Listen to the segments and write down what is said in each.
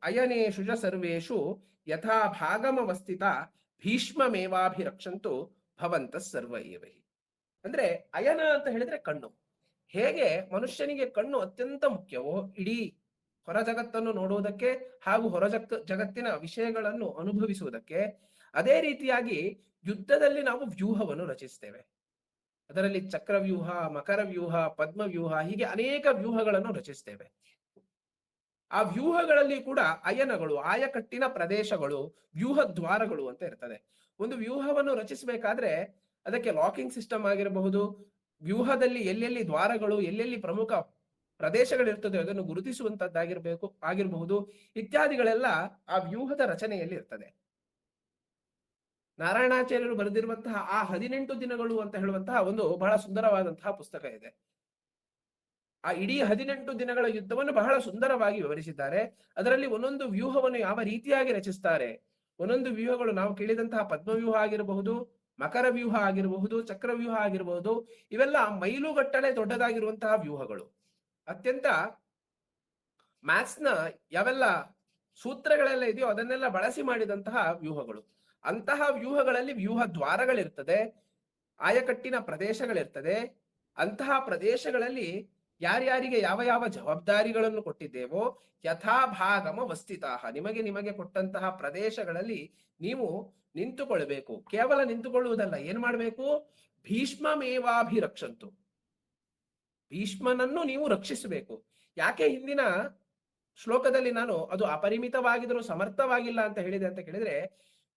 ಅಯನೇಷು ಚ ಸರ್ವೇಷು ಯಥಾ ಭಾಗಮವಸ್ಥಿತ ಭೀಷ್ಮಮೇವಾಭಿರಕ್ಷಂತು ಭವಂತ ಸರ್ವ ಏವಹಿ. ಅಂದ್ರೆ ಅಯನ ಅಂತ ಹೇಳಿದ್ರೆ ಕಣ್ಣು. ಹೇಗೆ ಮನುಷ್ಯನಿಗೆ ಕಣ್ಣು ಅತ್ಯಂತ ಮುಖ್ಯವೋ ಇಡೀ ಹೊರ ಜಗತ್ತನ್ನು ನೋಡುವುದಕ್ಕೆ ಹಾಗೂ ಜಗತ್ತಿನ ವಿಷಯಗಳನ್ನು ಅನುಭವಿಸುವುದಕ್ಕೆ, ಅದೇ ರೀತಿಯಾಗಿ ಯುದ್ಧದಲ್ಲಿ ನಾವು ವ್ಯೂಹವನ್ನು ರಚಿಸ್ತೇವೆ. ಅದರಲ್ಲಿ ಚಕ್ರವ್ಯೂಹ, ಮಕರ ವ್ಯೂಹ, ಪದ್ಮವ್ಯೂಹ, ಹೀಗೆ ಅನೇಕ ವ್ಯೂಹಗಳನ್ನು ರಚಿಸ್ತೇವೆ. ಆ ವ್ಯೂಹಗಳಲ್ಲಿ ಕೂಡ ಅಯನಗಳು, ಆಯಕಟ್ಟಿನ ಪ್ರದೇಶಗಳು, ವ್ಯೂಹ ದ್ವಾರಗಳು ಅಂತ ಇರ್ತದೆ. ಒಂದು ವ್ಯೂಹವನ್ನು ರಚಿಸಬೇಕಾದ್ರೆ ಅದಕ್ಕೆ ಲಾಕಿಂಗ್ ಸಿಸ್ಟಮ್ ಆಗಿರಬಹುದು, ವ್ಯೂಹದಲ್ಲಿ ಎಲ್ಲೆಲ್ಲಿ ದ್ವಾರಗಳು, ಎಲ್ಲೆಲ್ಲಿ ಪ್ರಮುಖ ಪ್ರದೇಶಗಳಿರ್ತದೆ ಅದನ್ನು ಆಗಿರಬಹುದು ಇತ್ಯಾದಿಗಳೆಲ್ಲ ಆ ವ್ಯೂಹದ ರಚನೆಯಲ್ಲಿ ಇರ್ತದೆ. ನಾರಾಯಣಾಚಾರ್ಯರು ಬರೆದಿರುವಂತಹ ಆ 18 ದಿನಗಳು ಅಂತ ಹೇಳುವಂತಹ ಒಂದು ಬಹಳ ಸುಂದರವಾದಂತಹ ಪುಸ್ತಕ ಇದೆ. ಆ ಇಡೀ 18 ದಿನಗಳ ಯುದ್ಧವನ್ನು ಬಹಳ ಸುಂದರವಾಗಿ ವಿವರಿಸಿದ್ದಾರೆ. ಅದರಲ್ಲಿ ಒಂದೊಂದು ವ್ಯೂಹವನ್ನು ಯಾವ ರೀತಿಯಾಗಿ ರಚಿಸ್ತಾರೆ, ಒಂದೊಂದು ವ್ಯೂಹಗಳು ನಾವು ಕೇಳಿದಂತಹ ಪದ್ಮವ್ಯೂಹ ಆಗಿರಬಹುದು, ಮಕರ ವ್ಯೂಹ ಆಗಿರಬಹುದು, ಚಕ್ರವ್ಯೂಹ ಆಗಿರಬಹುದು, ಇವೆಲ್ಲ ಮೈಲುಗಟ್ಟಲೆ ದೊಡ್ಡದಾಗಿರುವಂತಹ ವ್ಯೂಹಗಳು. ಅತ್ಯಂತ ಮ್ಯಾಥ್ಸ್ನ ಯಾವೆಲ್ಲ ಸೂತ್ರಗಳೆಲ್ಲ ಇದೆಯೋ ಅದನ್ನೆಲ್ಲ ಬಳಸಿ ಮಾಡಿದಂತಹ ವ್ಯೂಹಗಳು. ಅಂತಹ ವ್ಯೂಹಗಳಲ್ಲಿ ವ್ಯೂಹ ದ್ವಾರಗಳಿರ್ತದೆ, ಆಯಕಟ್ಟಿನ ಪ್ರದೇಶಗಳಿರ್ತದೆ. ಅಂತಹ ಪ್ರದೇಶಗಳಲ್ಲಿ ಯಾರ್ಯಾರಿಗೆ ಯಾವ ಯಾವ ಜವಾಬ್ದಾರಿಗಳನ್ನು ಕೊಟ್ಟಿದ್ದೇವೋ ಯಥಾಭಾಗಮ ವಸ್ಥಿತಾಹ, ನಿಮಗೆ ಕೊಟ್ಟಂತಹ ಪ್ರದೇಶಗಳಲ್ಲಿ ನೀವು ನಿಂತುಕೊಳ್ಬೇಕು. ಕೇವಲ ನಿಂತುಕೊಳ್ಳುವುದಲ್ಲ, ಏನ್ ಮಾಡಬೇಕು? ಭೀಷ್ಮಮೇವಾಭಿರಕ್ಷಂತು, ಭೀಷ್ಮನನ್ನು ನೀವು ರಕ್ಷಿಸಬೇಕು. ಯಾಕೆ ಹಿಂದಿನ ಶ್ಲೋಕದಲ್ಲಿ ನಾನು ಅದು ಅಪರಿಮಿತವಾಗಿದ್ರೂ ಸಮರ್ಥವಾಗಿಲ್ಲ ಅಂತ ಹೇಳಿದೆ ಅಂತ ಕೇಳಿದ್ರೆ,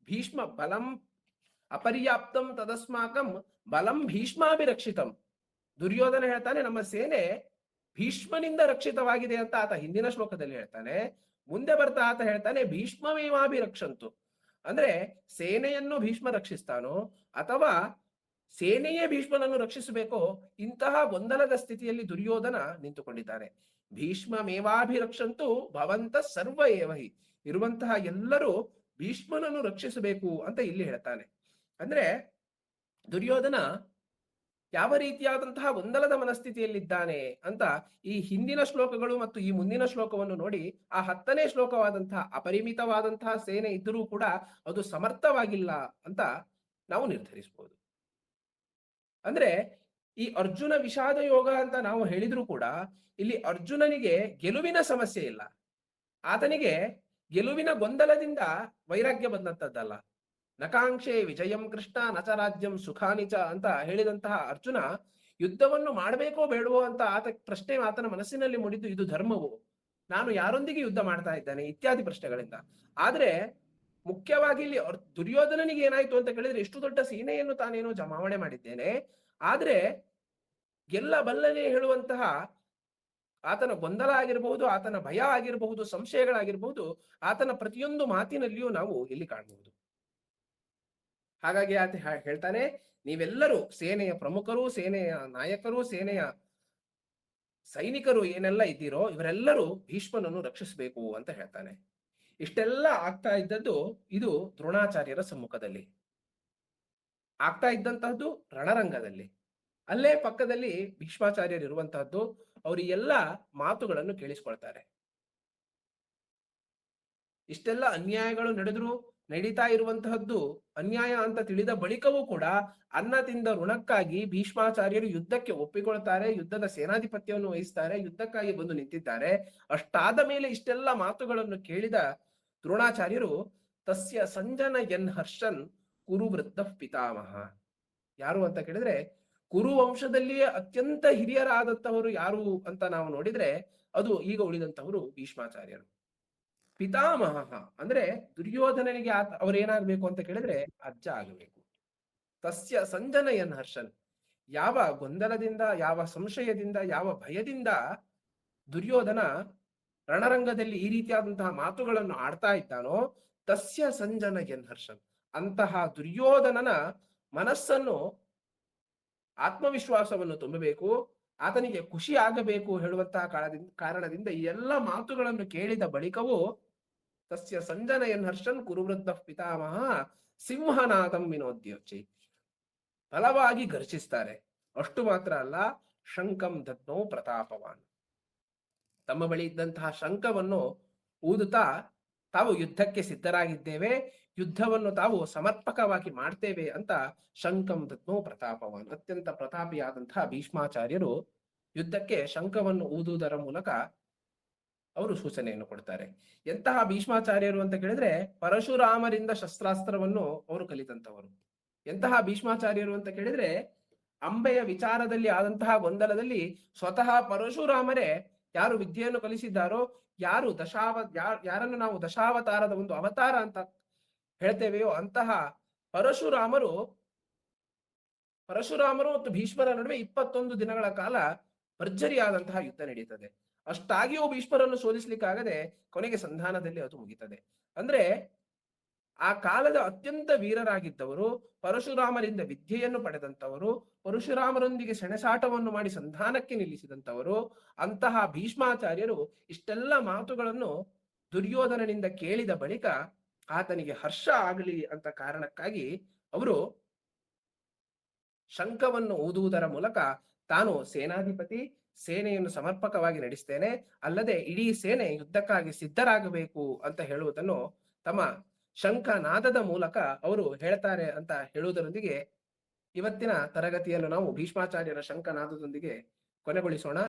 ಭೀಷ್ಮ ಬಲಂ ಅಪರ್ಯಾಪ್ತಂ ತದಸ್ಮಾಕಂ ಬಲಂ ಭೀಷ್ಮಾಭಿರಕ್ಷಿತಂ. ದುರ್ಯೋಧನ ಹೇಳ್ತಾನೆ ನಮ್ಮ ಸೇನೆ ಭೀಷ್ಮನಿಂದ ರಕ್ಷಿತವಾಗಿದೆ ಅಂತ ಆತ ಹಿಂದಿನ ಶ್ಲೋಕದಲ್ಲಿ ಹೇಳ್ತಾನೆ. ಮುಂದೆ ಬರ್ತಾ ಆತ ಹೇಳ್ತಾನೆ ಭೀಷ್ಮಮೇವಾಭಿರಕ್ಷಂತು. ಅಂದ್ರೆ ಸೇನೆಯನ್ನು ಭೀಷ್ಮ ರಕ್ಷಿಸ್ತಾನೋ ಅಥವಾ ಸೇನೆಯೇ ಭೀಷ್ಮನನ್ನು ರಕ್ಷಿಸಬೇಕೋ, ಇಂತಹ ಗೊಂದಲದ ಸ್ಥಿತಿಯಲ್ಲಿ ದುರ್ಯೋಧನ ನಿಂತುಕೊಂಡಿದ್ದಾನೆ. ಭೀಷ್ಮಮೇವಾಭಿರಕ್ಷಂತು ಭವಂತ ಸರ್ವ ಏವಹಿ, ಇರುವಂತಹ ಎಲ್ಲರೂ ಭೀಷ್ಮನನ್ನು ರಕ್ಷಿಸಬೇಕು ಅಂತ ಇಲ್ಲಿ ಹೇಳ್ತಾನೆ. ಅಂದ್ರೆ ದುರ್ಯೋಧನ ಯಾವ ರೀತಿಯಾದಂತಹ ಗೊಂದಲದ ಮನಸ್ಥಿತಿಯಲ್ಲಿದ್ದಾನೆ ಅಂತ ಈ ಹಿಂದಿನ ಶ್ಲೋಕಗಳು ಮತ್ತು ಈ ಮುಂದಿನ ಶ್ಲೋಕವನ್ನು ನೋಡಿ ಆ 10ನೇ ಶ್ಲೋಕವಾದಂತಹ ಅಪರಿಮಿತವಾದಂತಹ ಸೇನೆ ಇದ್ದರೂ ಕೂಡ ಅದು ಸಮರ್ಥವಾಗಿಲ್ಲ ಅಂತ ನಾವು ನಿರ್ಧರಿಸಬಹುದು. ಅಂದ್ರೆ ಈ ಅರ್ಜುನ ವಿಷಾದ ಯೋಗ ಅಂತ ನಾವು ಹೇಳಿದ್ರು ಕೂಡ ಇಲ್ಲಿ ಅರ್ಜುನನಿಗೆ ಗೆಲುವಿನ ಸಮಸ್ಯೆ ಇಲ್ಲ. ಆತನಿಗೆ ಗೆಲುವಿನ ಗೊಂದಲದಿಂದ ವೈರಾಗ್ಯ ಬಂದಂತದ್ದಲ್ಲ. ನಕಾಂಕ್ಷೆ ವಿಜಯಂ ಕೃಷ್ಣ ನಚ ರಾಜ್ಯಂ ಸುಖಾನಿಚ ಅಂತ ಹೇಳಿದಂತಹ ಅರ್ಜುನ ಯುದ್ಧವನ್ನು ಮಾಡಬೇಕೋ ಬೇಡವೋ ಅಂತ ಪ್ರಶ್ನೆ ಆತನ ಮನಸ್ಸಿನಲ್ಲಿ ಮೂಡಿದ್ದು, ಇದು ಧರ್ಮವು, ನಾನು ಯಾರೊಂದಿಗೆ ಯುದ್ಧ ಮಾಡ್ತಾ ಇದ್ದಾನೆ ಇತ್ಯಾದಿ ಪ್ರಶ್ನೆಗಳಿಂದ. ಆದ್ರೆ ಮುಖ್ಯವಾಗಿ ಇಲ್ಲಿ ದುರ್ಯೋಧನನಿಗೆ ಏನಾಯ್ತು ಅಂತ ಕೇಳಿದ್ರೆ, ಎಷ್ಟು ದೊಡ್ಡ ಸೇನೆಯನ್ನು ತಾನೇನೋ ಜಮಾವಣೆ ಮಾಡಿದ್ದೇನೆ, ಆದ್ರೆ ಗೆಲ್ಲಬಲ್ಲನೆ ಹೇಳುವಂತಹ ಆತನ ಗೊಂದಲ ಆಗಿರಬಹುದು, ಆತನ ಭಯ ಆಗಿರಬಹುದು, ಸಂಶಯಗಳಾಗಿರಬಹುದು, ಆತನ ಪ್ರತಿಯೊಂದು ಮಾತಿನಲ್ಲಿಯೂ ನಾವು ಇಲ್ಲಿ ಕಾಣಬಹುದು. ಹಾಗಾಗಿ ಆತ ಹೇಳ್ತಾನೆ, ನೀವೆಲ್ಲರೂ ಸೇನೆಯ ಪ್ರಮುಖರು, ಸೇನೆಯ ನಾಯಕರು, ಸೇನೆಯ ಸೈನಿಕರು ಏನೆಲ್ಲ ಇದ್ದೀರೋ ಇವರೆಲ್ಲರೂ ಭೀಷ್ಮನನ್ನು ರಕ್ಷಿಸಬೇಕು ಅಂತ ಹೇಳ್ತಾನೆ. ಇಷ್ಟೆಲ್ಲ ಆಗ್ತಾ ಇದ್ದದ್ದು ಇದು ದ್ರೋಣಾಚಾರ್ಯರ ಸಮ್ಮುಖದಲ್ಲಿ ಆಗ್ತಾ ಇದ್ದಂತಹದ್ದು, ರಣರಂಗದಲ್ಲಿ. ಅಲ್ಲೇ ಪಕ್ಕದಲ್ಲಿ ಭೀಷ್ಮಾಚಾರ್ಯರು ಇರುವಂತಹದ್ದು. ಅವರು ಎಲ್ಲ ಮಾತುಗಳನ್ನು ಕೇಳಿಸ್ಕೊಳ್ತಾರೆ. ಇಷ್ಟೆಲ್ಲ ಅನ್ಯಾಯಗಳು ನಡೀತಾ ಇರುವಂತಹದ್ದು ಅನ್ಯಾಯ ಅಂತ ತಿಳಿದ ಬಳಿಕವೂ ಕೂಡ ಅನ್ನ ತಿಂದ ಋಣಕ್ಕಾಗಿ ಭೀಷ್ಮಾಚಾರ್ಯರು ಯುದ್ಧಕ್ಕೆ ಒಪ್ಪಿಕೊಳ್ತಾರೆ, ಯುದ್ಧದ ಸೇನಾಧಿಪತ್ಯವನ್ನು ವಹಿಸ್ತಾರೆ, ಯುದ್ಧಕ್ಕಾಗಿ ಬಂದು ನಿಂತಿದ್ದಾರೆ. ಅಷ್ಟಾದ ಮೇಲೆ ಇಷ್ಟೆಲ್ಲ ಮಾತುಗಳನ್ನು ಕೇಳಿದ ದ್ರೋಣಾಚಾರ್ಯರು ತಸ್ಯ ಸಂಜನ ಎನ್ ಹರ್ಷನ್ ಕುರುವೃದ್ಧ ಪಿತಾಮಹ. ಯಾರು ಅಂತ ಕೇಳಿದ್ರೆ, ಕುರು ವಂಶದಲ್ಲಿಯೇ ಅತ್ಯಂತ ಹಿರಿಯರಾದಂತಹವರು ಯಾರು ಅಂತ ನಾವು ನೋಡಿದ್ರೆ ಅದು ಈಗ ಉಳಿದಂತಹವರು ಭೀಷ್ಮಾಚಾರ್ಯರು. ಪಿತಾಮಹ ಅಂದ್ರೆ ದುರ್ಯೋಧನನಿಗೆ ಅವರೇನಾಗಬೇಕು ಅಂತ ಕೇಳಿದ್ರೆ ಅಜ್ಜ ಆಗಬೇಕು. ತಸ್ಯ ಸಂಜನಯನ್ ಹರ್ಷನ್, ಯಾವ ಗೊಂದಲದಿಂದ, ಯಾವ ಸಂಶಯದಿಂದ, ಯಾವ ಭಯದಿಂದ ದುರ್ಯೋಧನ ರಣರಂಗದಲ್ಲಿ ಈ ರೀತಿಯಾದಂತಹ ಮಾತುಗಳನ್ನು ಆಡ್ತಾ ಇದ್ದಾನೋ, ತಸ್ಯ ಸಂಜನಯನ್ ಹರ್ಷನ್, ಅಂತಹ ದುರ್ಯೋಧನನ ಮನಸ್ಸನ್ನು, ಆತ್ಮವಿಶ್ವಾಸವನ್ನು ತುಂಬಬೇಕು, ಆತನಿಗೆ ಖುಷಿ ಆಗಬೇಕು ಹೇಳುವಂತಹ ಕಾರಣದಿಂದ ಈ ಎಲ್ಲ ಮಾತುಗಳನ್ನು ಕೇಳಿದ ಬಳಿಕವೂ ತಸ್ಯ ಸಂಜನಯನ್ ಹರ್ಷನ್ ಕುರುವೃದ್ಧ ಪಿತಾಮಹ ಸಿಂಹನಾದಂ ವಿನೋದ್ಯೋಚಿ, ಬಲವಾಗಿ ಘರ್ಷಿಸ್ತಾರೆ. ಅಷ್ಟು ಮಾತ್ರ ಅಲ್ಲ, ಶಂಕಂ ದದ್ನೋ ಪ್ರತಾಪವಾನ್, ತಮ್ಮ ಬಳಿ ಇದ್ದಂತಹ ಶಂಕವನ್ನು ಊದುತ್ತಾ ತಾವು ಯುದ್ಧಕ್ಕೆ ಸಿದ್ಧರಾಗಿದ್ದೇವೆ, ಯುದ್ಧವನ್ನು ತಾವು ಸಮರ್ಪಕವಾಗಿ ಮಾಡ್ತೇವೆ ಅಂತ ಶಂಖಂ ದದ್ಮೋ ಪ್ರತಾಪವಾನ್, ಅತ್ಯಂತ ಪ್ರತಾಪಿಯಾದಂತಹ ಭೀಷ್ಮಾಚಾರ್ಯರು ಯುದ್ಧಕ್ಕೆ ಶಂಖವನ್ನು ಊದುವುದರ ಮೂಲಕ ಅವರು ಸೂಚನೆಯನ್ನು ಕೊಡ್ತಾರೆ. ಎಂತಹ ಭೀಷ್ಮಾಚಾರ್ಯರು ಅಂತ ಕೇಳಿದ್ರೆ ಪರಶುರಾಮರಿಂದ ಶಸ್ತ್ರಾಸ್ತ್ರವನ್ನು ಅವರು ಕಲಿತಂತವರು. ಎಂತಹ ಭೀಷ್ಮಾಚಾರ್ಯರು ಅಂತ ಕೇಳಿದ್ರೆ ಅಂಬೆಯ ವಿಚಾರದಲ್ಲಿ ಆದಂತಹ ಗೊಂದಲದಲ್ಲಿ ಸ್ವತಃ ಪರಶುರಾಮರೇ ಯಾರು ವಿದ್ಯೆಯನ್ನು ಕಲಿಸಿದ್ದಾರೋ, ಯಾರು ಯಾರನ್ನು ನಾವು ದಶಾವತಾರದ ಒಂದು ಅವತಾರ ಅಂತ ಹೇಳ್ತೇವೆಯೋ ಅಂತಹ ಪರಶುರಾಮರು ಮತ್ತು ಭೀಷ್ಮರ ನಡುವೆ 21 ದಿನಗಳ ಕಾಲ ಭರ್ಜರಿಯಾದಂತಹ ಯುದ್ಧ ನಡೀತದೆ. ಅಷ್ಟಾಗಿಯೂ ಭೀಷ್ಮರನ್ನು ಸೋಲಿಸ್ಲಿಕ್ಕಾಗದೆ ಕೊನೆಗೆ ಸಂಧಾನದಲ್ಲಿ ಅದು ಮುಗಿತದೆ. ಅಂದ್ರೆ ಆ ಕಾಲದ ಅತ್ಯಂತ ವೀರರಾಗಿದ್ದವರು, ಪರಶುರಾಮರಿಂದ ವಿದ್ಯೆಯನ್ನು ಪಡೆದಂತವರು, ಪರಶುರಾಮರೊಂದಿಗೆ ಸೆಣಸಾಟವನ್ನು ಮಾಡಿ ಸಂಧಾನಕ್ಕೆ ನಿಲ್ಲಿಸಿದಂತವರು, ಅಂತಹ ಭೀಷ್ಮಾಚಾರ್ಯರು ಇಷ್ಟೆಲ್ಲ ಮಾತುಗಳನ್ನು ದುರ್ಯೋಧನನಿಂದ ಕೇಳಿದ ಬಳಿಕ ಆತನಿಗೆ ಹರ್ಷ ಆಗಲಿ ಅಂತ ಕಾರಣಕ್ಕಾಗಿ ಅವರು ಶಂಖವನ್ನು ಊದುವುದರ ಮೂಲಕ ತಾನು ಸೇನಾಧಿಪತಿ, ಸೇನೆಯನ್ನು ಸಮರ್ಪಕವಾಗಿ ನಡೆಸ್ತೇನೆ, ಅಲ್ಲದೆ ಇಡೀ ಸೇನೆ ಯುದ್ಧಕ್ಕಾಗಿ ಸಿದ್ಧರಾಗಬೇಕು ಅಂತ ಹೇಳುವುದನ್ನು ತಮ್ಮ ಶಂಖನಾದದ ಮೂಲಕ ಅವರು ಹೇಳ್ತಾರೆ ಅಂತ ಹೇಳುವುದರೊಂದಿಗೆ ಇವತ್ತಿನ ತರಗತಿಯನ್ನು ನಾವು ಭೀಷ್ಮಾಚಾರ್ಯರ ಶಂಖನಾದದೊಂದಿಗೆ ಕೊನೆಗೊಳಿಸೋಣ.